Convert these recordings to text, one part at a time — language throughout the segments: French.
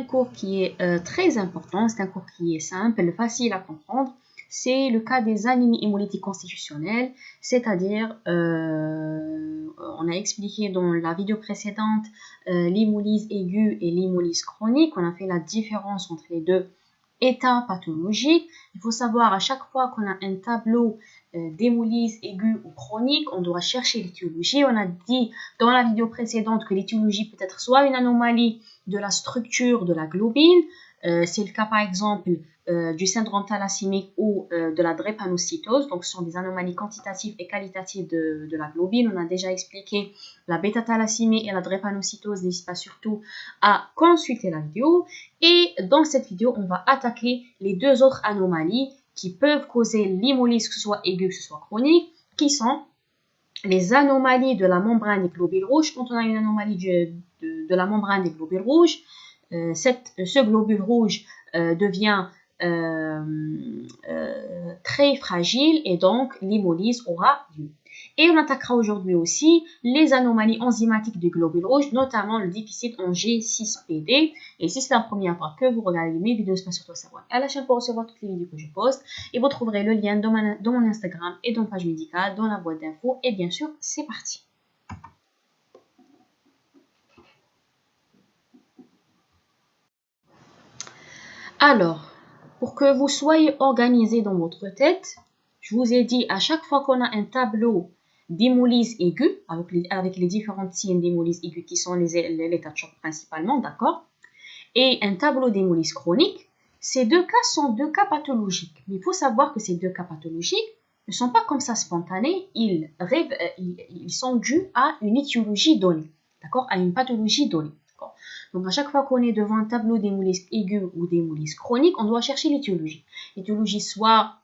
Cours qui est très important, c'est un cours qui est simple, facile à comprendre. C'est le cas des anémies hémolytiques constitutionnelles, c'est-à-dire, on a expliqué dans la vidéo précédente l'hémolyse aiguë et l'hémolyse chronique. On a fait la différence entre les deux états pathologiques. Il faut savoir à chaque fois qu'on a un tableau d'hémolyse aiguë ou chronique, on doit chercher l'étiologie. On a dit dans la vidéo précédente que l'étiologie peut être soit une anomalie de la structure de la globine, c'est le cas par exemple du syndrome thalassémique ou de la drépanocytose, donc ce sont des anomalies quantitatives et qualitatives de la globine. On a déjà expliqué la bêta-thalassémie et la drépanocytose, n'hésite pas surtout à consulter la vidéo. Et dans cette vidéo, on va attaquer les deux autres anomalies qui peuvent causer l'hémolyse, que ce soit aiguë, que ce soit chronique, qui sont les anomalies de la membrane des globules rouges. Quand on a une anomalie de la membrane des globules rouges, ce globule rouge devient très fragile et donc l'hémolyse aura lieu. Et on attaquera aujourd'hui aussi les anomalies enzymatiques du globule rouge, notamment le déficit en G6PD. Et si c'est la première fois que vous regardez mes vidéos, c'est pas surtout savoir à la chaîne pour recevoir toutes les vidéos que je poste. Et vous trouverez le lien dans mon Instagram et dans la page médicale, dans la boîte d'infos. Et bien sûr, c'est parti. Alors, pour que vous soyez organisé dans votre tête, je vous ai dit à chaque fois qu'on a un tableau d'hémolyse aiguë, avec les différents signes d'hémolyse aiguë qui sont les états de choc principalement, d'accord, et un tableau d'hémolyse chronique, ces deux cas sont deux cas pathologiques. Mais il faut savoir que ces deux cas pathologiques ne sont pas comme ça spontanés, ils sont dus à une étiologie donnée, d'accord, à une pathologie donnée. Donc, à chaque fois qu'on est devant un tableau d'hémolyse aiguë ou d'hémolyse chronique, on doit chercher l'étiologie. L'étiologie soit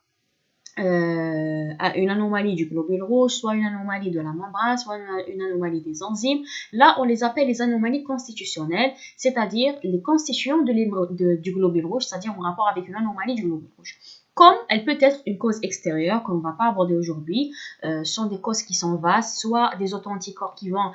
une anomalie du globule rouge, soit une anomalie de la membrane, soit une anomalie des enzymes. Là, on les appelle les anomalies constitutionnelles, c'est-à-dire les constituants du globule rouge, c'est-à-dire en rapport avec une anomalie du globule rouge. Comme elle peut être une cause extérieure, qu'on ne va pas aborder aujourd'hui, sont des causes qui sont vastes, soit des auto-anticorps qui vont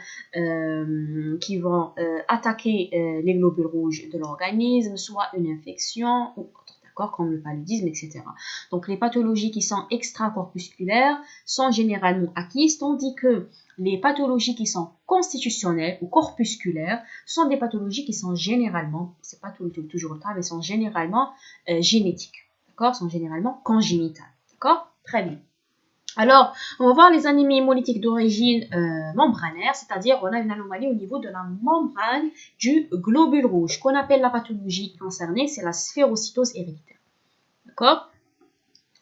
attaquer les globules rouges de l'organisme, soit une infection, ou comme le paludisme, etc. Donc, les pathologies qui sont extracorpusculaires sont généralement acquises, tandis que les pathologies qui sont constitutionnelles ou corpusculaires sont des pathologies qui sont généralement, c'est pas toujours le cas, mais sont généralement génétiques, d'accord, sont généralement congénitales, d'accord, très bien. Alors, on va voir les anémies hémolytiques d'origine membranaire, c'est-à-dire on a une anomalie au niveau de la membrane du globule rouge, qu'on appelle la pathologie concernée, c'est la sphérocytose héréditaire. D'accord?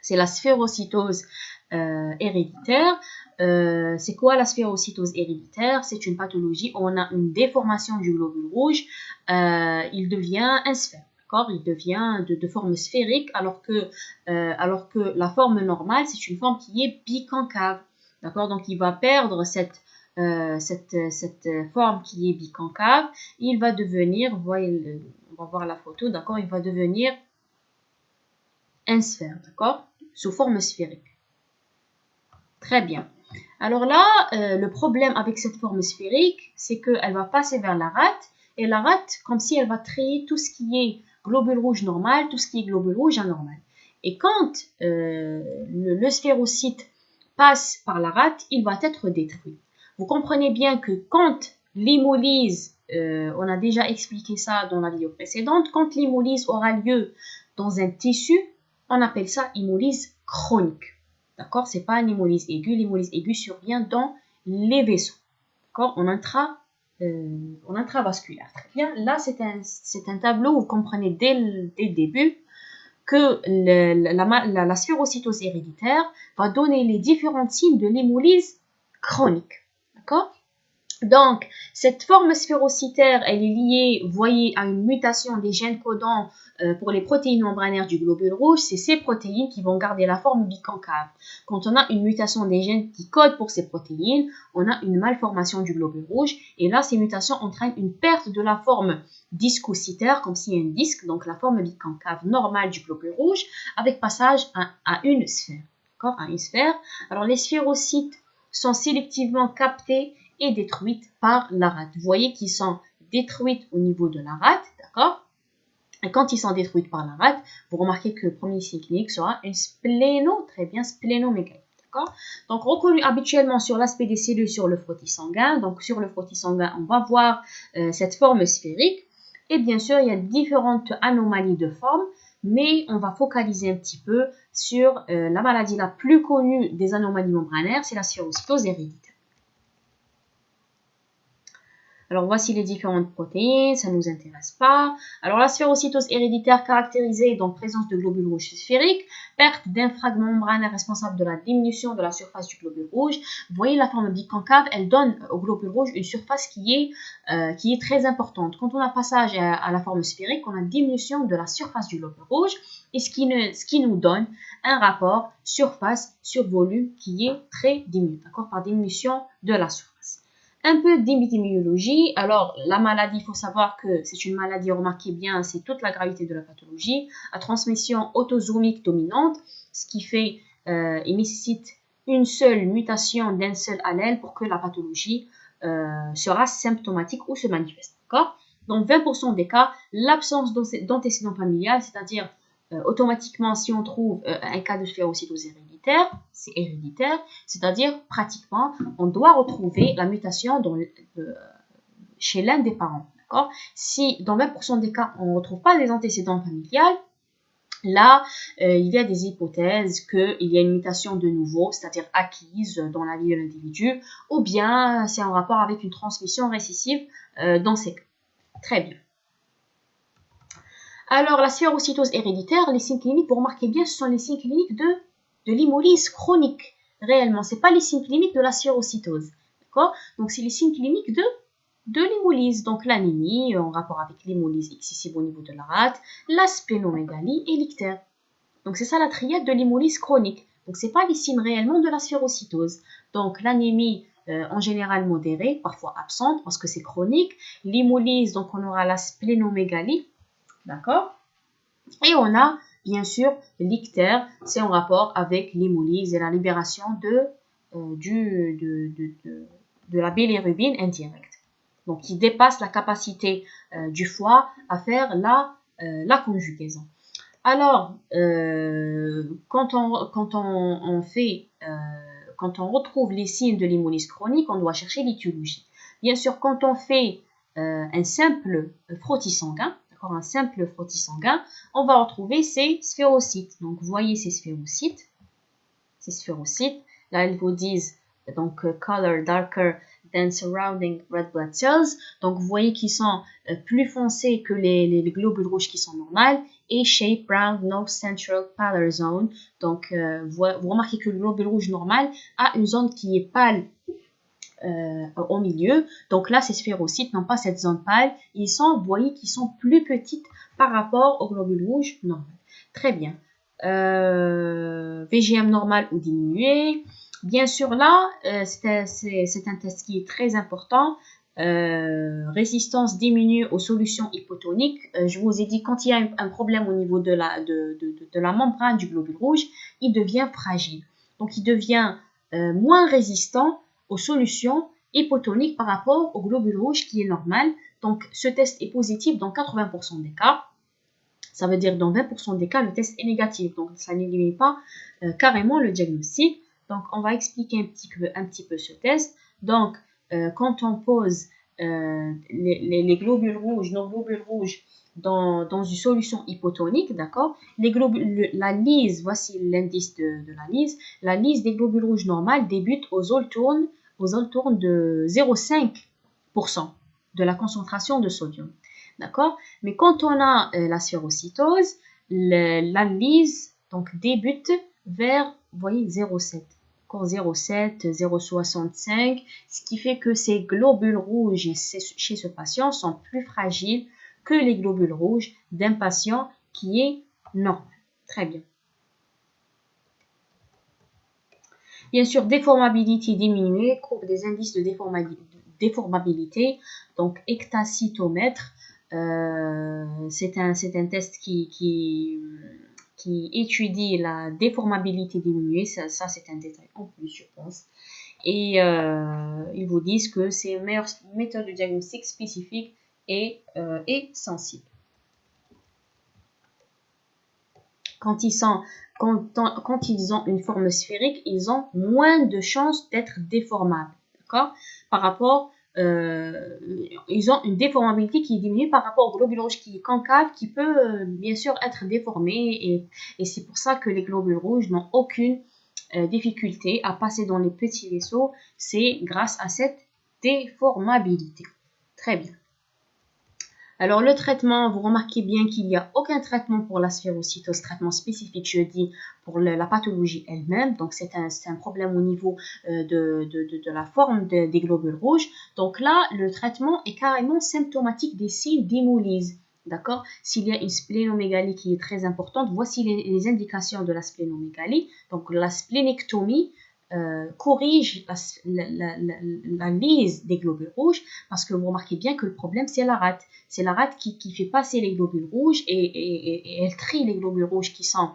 C'est la sphérocytose héréditaire. C'est quoi la sphérocytose héréditaire? C'est une pathologie où on a une déformation du globule rouge, il devient un sphère. Il devient de forme sphérique alors que la forme normale, c'est une forme qui est biconcave. D'accord? Donc, il va perdre cette forme qui est biconcave. Il va devenir, on va voir la photo, d'accord? Il va devenir un sphère, d'accord? Sous forme sphérique. Très bien. Alors là, le problème avec cette forme sphérique, c'est qu'elle va passer vers la rate, et la rate, comme si elle va trier tout ce qui est globule rouge normal, tout ce qui est globule rouge anormal. Et quand le sphérocyte passe par la rate, il va être détruit. Vous comprenez bien que quand l'hémolyse, on a déjà expliqué ça dans la vidéo précédente, quand l'hémolyse aura lieu dans un tissu, on appelle ça hémolyse chronique. D'accord? C'est pas une hémolyse aiguë. L'hémolyse aiguë survient dans les vaisseaux. D'accord? En intravasculaire. Très bien. Là, c'est un tableau où vous comprenez dès le début que la sphérocytose héréditaire va donner les différents signes de l'hémolyse chronique. D'accord? Donc, cette forme sphérocytaire, elle est liée, vous voyez, à une mutation des gènes codants pour les protéines membranaires du globule rouge. C'est ces protéines qui vont garder la forme biconcave. Quand on a une mutation des gènes qui codent pour ces protéines, on a une malformation du globule rouge. Et là, ces mutations entraînent une perte de la forme discocytaire, comme s'il y a un disque, donc la forme biconcave normale du globule rouge, avec passage à une sphère. D'accord? À une sphère. Alors, les sphérocytes sont sélectivement captés et détruites par la rate. Vous voyez qu'ils sont détruites au niveau de la rate, d'accord? Et quand ils sont détruits par la rate, vous remarquez que le premier signe clinique sera une très bien, splénomégalie. Donc, reconnu habituellement sur l'aspect des cellules sur le frottis sanguin. Donc, sur le frottis sanguin, on va voir cette forme sphérique. Et bien sûr, il y a différentes anomalies de forme, mais on va focaliser un petit peu sur la maladie la plus connue des anomalies membranaires, c'est la sphérocytose héréditaire. Alors, voici les différentes protéines, ça ne nous intéresse pas. Alors, la sphérocytose héréditaire caractérisée donc présence de globules rouges sphériques, perte d'un fragment membranaire responsable de la diminution de la surface du globule rouge. Vous voyez la forme biconcave, elle donne au globule rouge une surface qui est très importante. Quand on a passage à la forme sphérique, on a diminution de la surface du globule rouge, et ce qui nous donne un rapport surface sur volume qui est très diminué, d'accord, par diminution de la surface. Un peu d'épidémiologie. Alors, la maladie, il faut savoir que c'est une maladie, remarquez bien, c'est toute la gravité de la pathologie, à transmission autosomique dominante, ce qui fait, il nécessite une seule mutation d'un seul allèle pour que la pathologie sera symptomatique ou se manifeste. D'accord ? Dans 20% des cas, l'absence d'antécédent familial, c'est-à-dire automatiquement, si on trouve un cas de sphérocytose héréditaire, c'est héréditaire, c'est-à-dire pratiquement, on doit retrouver la mutation chez l'un des parents. Si dans 20% des cas, on ne retrouve pas des antécédents familiales, là, il y a des hypothèses qu'il y a une mutation de nouveau, c'est-à-dire acquise dans la vie de l'individu, ou bien c'est en rapport avec une transmission récessive dans ces cas. Très bien. Alors, la sphérocytose héréditaire, les signes cliniques, vous remarquez bien, ce sont les signes cliniques de l'hémolyse chronique. Réellement, ce n'est pas les signes cliniques de la sphérocytose. D'accord ? Donc, c'est les signes cliniques de l'hémolyse. Donc, l'anémie, en rapport avec l'hémolyse excessive au niveau de la rate, la splénomégalie et l'ictère. Donc, c'est ça la triade de l'hémolyse chronique. Donc, ce n'est pas les signes réellement de la sphérocytose. Donc, l'anémie, en général modérée, parfois absente parce que c'est chronique. L'hémolyse, donc on aura la splénomégalie. D'accord ? Et on a, bien sûr, l'ictère, c'est en rapport avec l'hémolyse et la libération de la bilirubine indirecte. Donc, qui dépasse la capacité du foie à faire la conjugaison. Alors, quand on retrouve les signes de l'hémolyse chronique, on doit chercher l'étiologie. Bien sûr, quand on fait un simple frottis sanguin, un simple frottis sanguin, on va retrouver ces sphérocytes. Donc, vous voyez ces sphérocytes. Là, ils vous disent donc color darker than surrounding red blood cells. Donc, vous voyez qu'ils sont plus foncés que les globules rouges qui sont normales. Et shape brown no central pallor zone. Donc, vous remarquez que le globule rouge normal a une zone qui est pâle au milieu. Donc là, ces sphérocytes n'ont pas cette zone pâle. Vous voyez qu'ils sont plus petites par rapport au globule rouge normal. Très bien. VGM normal ou diminué. Bien sûr, là, c'est un test qui est très important. Résistance diminue aux solutions hypotoniques. Je vous ai dit, quand il y a un problème au niveau de la membrane du globule rouge, il devient fragile. Donc, il devient moins résistant aux solutions hypotoniques par rapport au globule rouge qui est normal. Donc, ce test est positif dans 80% des cas. Ça veut dire dans 20% des cas, le test est négatif. Donc, ça n'élimine pas carrément le diagnostic. Donc, on va expliquer un petit peu ce test. Donc, quand on pose les globules rouges, nos globules rouges, dans une solution hypotonique, d'accord, la lyse, voici l'indice de la lyse. La lyse des globules rouges normales débute aux alentours de 0,5% de la concentration de sodium. D'accord? Mais quand on a la sphérocytose, la lyse donc, débute vers, vous voyez, 0,7. 0,7, 0,65, ce qui fait que ces globules rouges chez ce patient sont plus fragiles que les globules rouges d'un patient qui est normal. Très bien. Bien sûr, déformabilité diminuée, courbe des indices de déformabilité, donc hectacytomètre, c'est un test qui étudie la déformabilité diminuée, ça c'est un détail en plus je pense, et ils vous disent que c'est une meilleure méthode de diagnostic spécifique et sensible. quand ils ont une forme sphérique, ils ont moins de chances d'être déformables, d'accord? Par rapport, ils ont une déformabilité qui diminue par rapport au globule rouge qui est concave, qui peut bien sûr être déformé, et c'est pour ça que les globules rouges n'ont aucune difficulté à passer dans les petits vaisseaux, c'est grâce à cette déformabilité. Très bien. Alors le traitement, vous remarquez bien qu'il n'y a aucun traitement pour la sphérocytose, traitement spécifique, je dis, pour la pathologie elle-même. Donc c'est un problème au niveau de la forme des globules rouges. Donc là, le traitement est carrément symptomatique des signes d'hémolyse. D'accord? S'il y a une splénomégalie qui est très importante, voici les indications de la splénomégalie. Donc la splénectomie corrige la lyse des globules rouges, parce que vous remarquez bien que le problème c'est la rate. C'est la rate qui fait passer les globules rouges et elle trie les globules rouges qui sont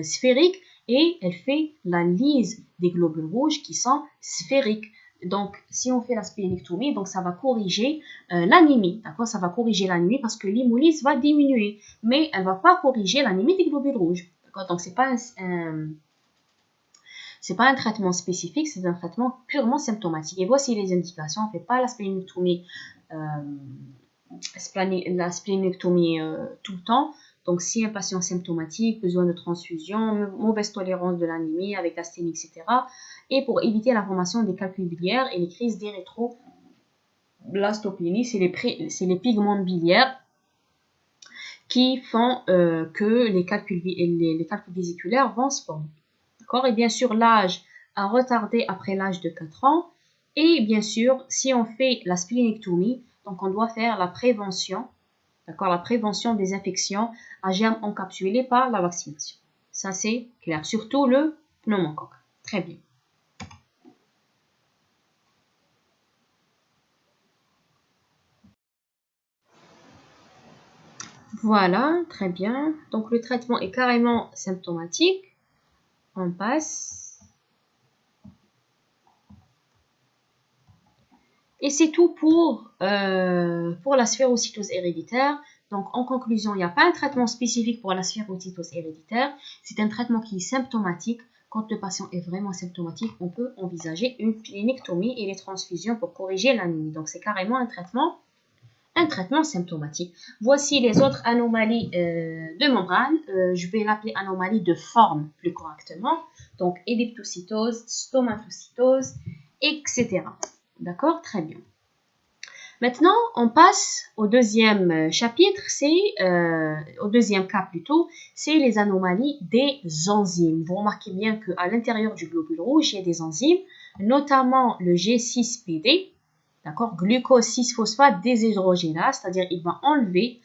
sphériques et elle fait la lyse des globules rouges qui sont sphériques. Donc, si on fait la splénectomie, donc ça va corriger l'anémie, d'accord? Ça va corriger l'anémie parce que l'hémolyse va diminuer, mais elle ne va pas corriger l'anémie des globules rouges, d'accord? Donc, c'est pas un traitement spécifique, c'est un traitement purement symptomatique. Et voici les indications. On ne fait pas la splénectomie, tout le temps. Donc, si un patient symptomatique, besoin de transfusion, mauvaise tolérance de l'anémie avec asthénie, etc. Et pour éviter la formation des calculs biliaires et les crises d'érythroblastopénie, c'est les pigments biliaires qui font que les calculs vésiculaires vont se former. Et bien sûr, l'âge à retarder après l'âge de 4 ans. Et bien sûr, si on fait la splénectomie, donc on doit faire la prévention, la prévention des infections à germes encapsulés par la vaccination. Ça, c'est clair. Surtout le pneumocoque. Très bien. Voilà, très bien. Donc, le traitement est carrément symptomatique. On passe. Et c'est tout pour la sphérocytose héréditaire. Donc, en conclusion, il n'y a pas un traitement spécifique pour la sphérocytose héréditaire. C'est un traitement qui est symptomatique. Quand le patient est vraiment symptomatique, on peut envisager une splénectomie et les transfusions pour corriger l'anémie. Donc, c'est carrément un traitement symptomatique. Voici les autres anomalies de membrane. Je vais l'appeler anomalie de forme plus correctement. Donc, elliptocytose, stomatocytose, etc. D'accord? Très bien. Maintenant, on passe au deuxième chapitre, au deuxième cas plutôt, c'est les anomalies des enzymes. Vous remarquez bien qu'à l'intérieur du globule rouge, il y a des enzymes, notamment le G6PD, d'accord, glucose 6-phosphate déshydrogénase, c'est-à-dire il va enlever,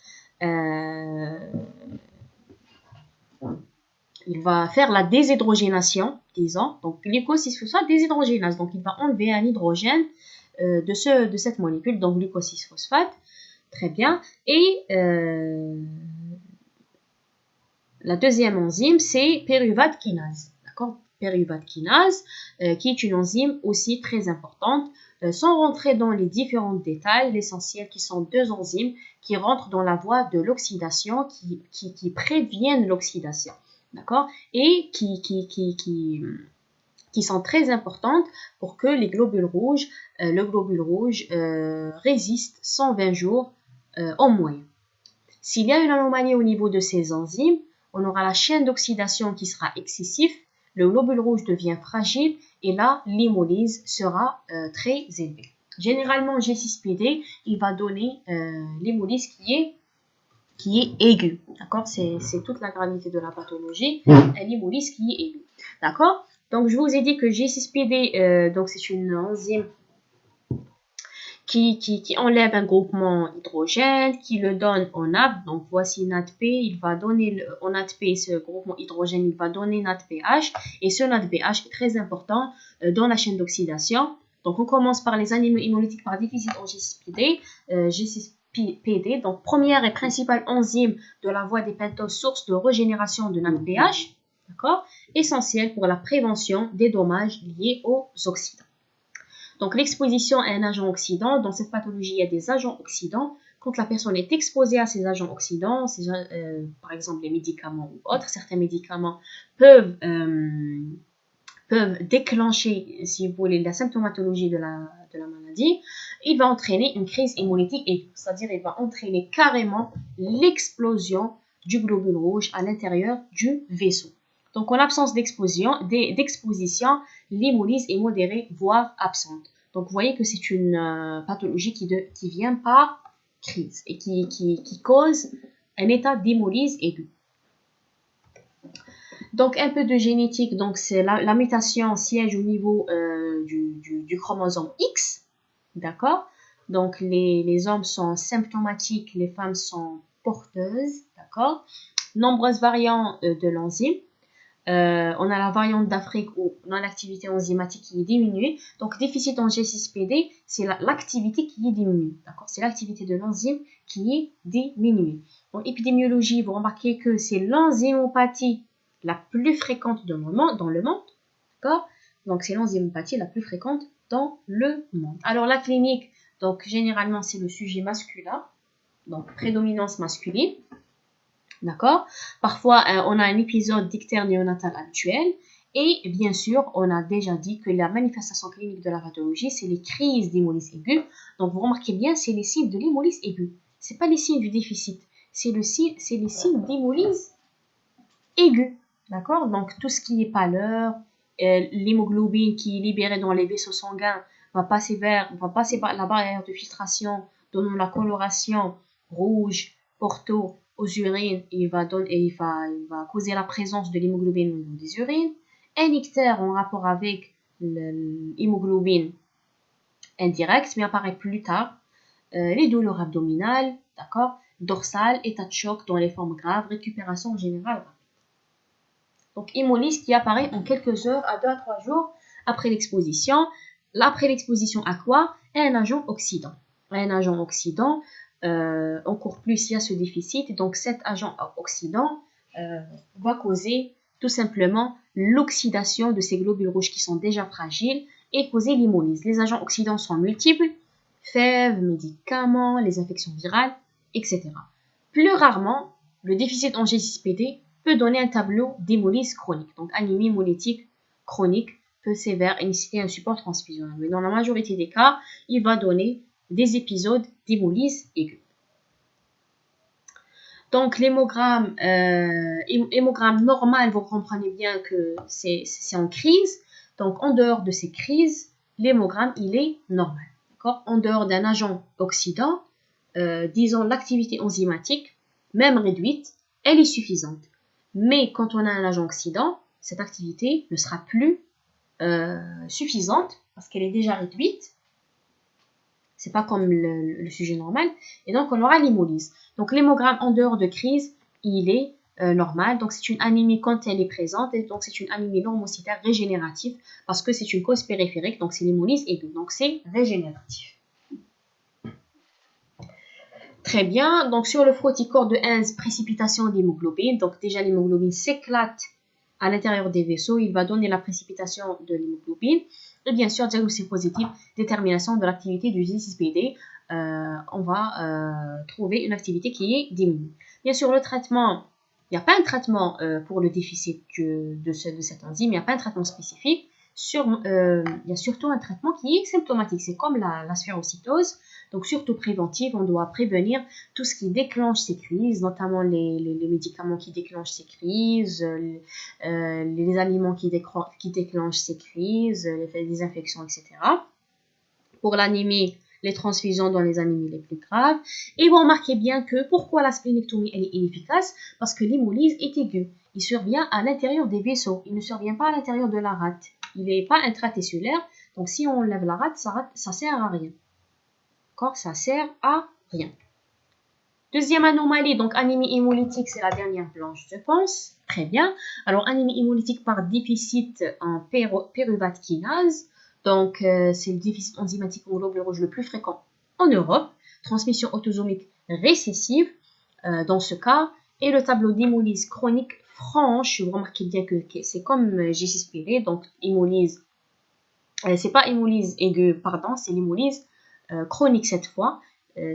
il va faire la déshydrogénation, disons, donc glucose 6-phosphate déshydrogénase, donc il va enlever un hydrogène de cette molécule, donc glucose 6-phosphate, très bien, et la deuxième enzyme, c'est pyruvate kinase, d'accord, pyruvate kinase, qui est une enzyme aussi très importante. Sans rentrer dans les différents détails, l'essentiel qui sont deux enzymes qui rentrent dans la voie de l'oxydation, qui préviennent l'oxydation, d'accord, et qui sont très importantes pour que le globule rouge résiste 120 jours en moyenne. S'il y a une anomalie au niveau de ces enzymes, on aura la chaîne d'oxydation qui sera excessive, le globule rouge devient fragile et là, l'hémolyse sera très élevée. Généralement, G6PD, il va donner l'hémolyse qui est aiguë. D'accord? C'est toute la gravité de la pathologie, l'hémolyse qui est aiguë. D'accord? Donc, je vous ai dit que G6PD, donc c'est une enzyme qui enlève un groupement hydrogène, qui le donne en NAD. Donc, voici NADP. Il va donner en NADP, ce groupement hydrogène, il va donner NADPH. Et ce NADPH est très important dans la chaîne d'oxydation. Donc, on commence par les animaux hémolytiques par déficit en G6PD. G6PD, donc première et principale enzyme de la voie des pentoses, source de régénération de NADPH. D'accord? Essentiel pour la prévention des dommages liés aux oxydants. Donc, l'exposition à un agent oxydant, dans cette pathologie, il y a des agents oxydants quand la personne est exposée à ces agents oxydants, par exemple les médicaments ou autres, certains médicaments peuvent déclencher, si vous voulez, la symptomatologie de la maladie, il va entraîner une crise hémolytique aiguë, c'est-à-dire il va entraîner carrément l'explosion du globule rouge à l'intérieur du vaisseau. Donc en l'absence d'exposition, l'hémolyse est modérée, voire absente. Donc vous voyez que c'est une pathologie qui vient par crise et qui cause un état d'hémolyse aiguë. Donc, un peu de génétique, donc c'est la mutation siège au niveau du chromosome X, d'accord? Donc, les hommes sont symptomatiques, les femmes sont porteuses, d'accord? Nombreuses variantes de l'enzyme. On a la variante d'Afrique où l'activité enzymatique qui est diminuée. Donc, déficit en G6PD, c'est l'activité qui est diminuée, d'accord? C'est l'activité de l'enzyme qui est diminuée. En épidémiologie, vous remarquez que c'est l'enzymopathie la plus fréquente dans le monde, d'accord? Donc, c'est l'enzymopathie la plus fréquente dans le monde. Alors, la clinique, donc, généralement, c'est le sujet masculin, donc, prédominance masculine, d'accord? Parfois, on a un épisode d'ictère néonatal habituel, et bien sûr, on a déjà dit que la manifestation clinique de la pathologie, c'est les crises d'hémolyse aiguë. Donc, vous remarquez bien, c'est les signes de l'hémolyse aiguë. Ce n'est pas les signes du déficit, c'est les signes d'hémolyse aiguë. D'accord? Donc, tout ce qui est pâleur, l'hémoglobine qui est libérée dans les vaisseaux sanguins va passer par la barrière de filtration, donnant la coloration rouge, porto aux urines, et il va causer la présence de l'hémoglobine au niveau des urines. Un ictère en rapport avec l'hémoglobine indirecte, mais apparaît plus tard. Les douleurs abdominales, d'accord? Dorsales, état de choc dans les formes graves, récupération en général. Donc, hémolyse qui apparaît en quelques heures à 2 à 3 jours après l'exposition. Après l'exposition à quoi? À un agent oxydant. Un agent oxydant, encore plus, il y a ce déficit. Donc, cet agent oxydant va causer tout simplement l'oxydation de ces globules rouges qui sont déjà fragiles et causer l'hémolyse. Les agents oxydants sont multiples, fèves, médicaments, les infections virales, etc. Plus rarement, le déficit en G6PD peut donner un tableau d'hémolyse chronique. Donc, anémie hémolytique chronique peu sévère et nécessiter un support transfusionnel. Mais dans la majorité des cas, il va donner des épisodes d'hémolyse aiguë. Donc, l'hémogramme normal, vous comprenez bien que c'est en crise. Donc, en dehors de ces crises, l'hémogramme, il est normal. En dehors d'un agent oxydant, disons l'activité enzymatique, même réduite, elle est suffisante. Mais quand on a un agent oxydant, cette activité ne sera plus suffisante parce qu'elle est déjà réduite. C'est pas comme le sujet normal. Et donc, on aura l'hémolyse. Donc, l'hémogramme en dehors de crise, il est normal. Donc, c'est une anémie quand elle est présente. Et donc, c'est une anémie normocytaire régénérative parce que c'est une cause périphérique. Donc, c'est l'hémolyse aiguë. Donc, c'est régénératif. Très bien. Donc, sur le frotticorps de Hens, précipitation d'hémoglobine. Donc, déjà, l'hémoglobine s'éclate à l'intérieur des vaisseaux. Il va donner la précipitation de l'hémoglobine. Et bien sûr, diagnostic positif, détermination de l'activité du G6PD. On va trouver une activité qui est diminuée. Bien sûr, le traitement, il n'y a pas un traitement pour le déficit de cette enzyme. Il n'y a pas un traitement spécifique. Il y a surtout un traitement qui est symptomatique. C'est comme la sphérocytose. Donc, surtout préventif, on doit prévenir tout ce qui déclenche ces crises, notamment les médicaments qui déclenchent ces crises, les aliments qui déclenchent ces crises, les infections, etc. Pour l'anémie, les transfusions dans les anémies les plus graves. Et vous remarquez bien que pourquoi la splénectomie elle est inefficace? Parce que l'hémolyse est aiguë. Il survient à l'intérieur des vaisseaux. Il ne survient pas à l'intérieur de la rate. Il n'est pas intratissulaire. Donc, si on enlève la rate, ça sert à rien. Ça sert à rien. Deuxième anomalie, donc anémie hémolytique, c'est la dernière blanche, je pense. Très bien. Alors, anémie hémolytique par déficit en pyruvate kinase. Donc, c'est le déficit enzymatique au globule rouge le plus fréquent en Europe. Transmission autosomique récessive dans ce cas. Et le tableau d'hémolyse chronique franche, vous remarquez bien que c'est comme G6PD, donc hémolyse, c'est pas hémolyse aiguë, pardon, c'est l'hémolyse chronique cette fois,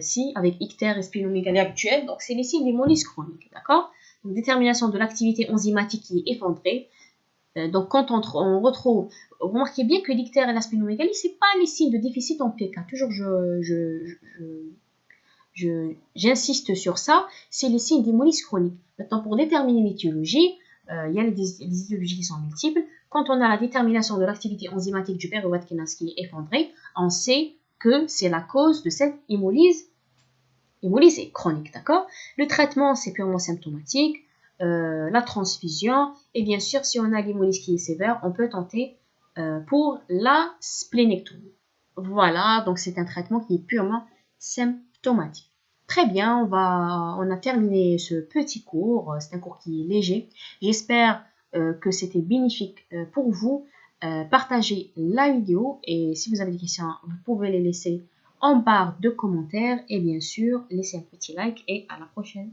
si avec ictère et splénomégalie actuelle. Donc, c'est les signes d'hémolyse chronique, d'accord? Donc, détermination de l'activité enzymatique qui est effondrée. Donc, quand on retrouve, remarquez bien que l'ictère et la splénomégalie, ce n'est pas les signes de déficit en PK. Toujours, j'insiste sur ça, c'est les signes d'hémolyse chronique. Maintenant, pour déterminer l'étiologie, il y a les étiologies qui sont multiples. Quand on a la détermination de l'activité enzymatique du pyruvate kinase qui est effondrée, on sait que c'est la cause de cette hémolyse est chronique, d'accord? Le traitement, c'est purement symptomatique, la transfusion, et bien sûr, si on a l'hémolyse qui est sévère, on peut tenter pour la splénectomie. Voilà, donc c'est un traitement qui est purement symptomatique. Très bien, on a terminé ce petit cours, c'est un cours qui est léger. J'espère que c'était bénéfique pour vous. Partagez la vidéo et si vous avez des questions, vous pouvez les laisser en barre de commentaires et bien sûr, laissez un petit like et à la prochaine.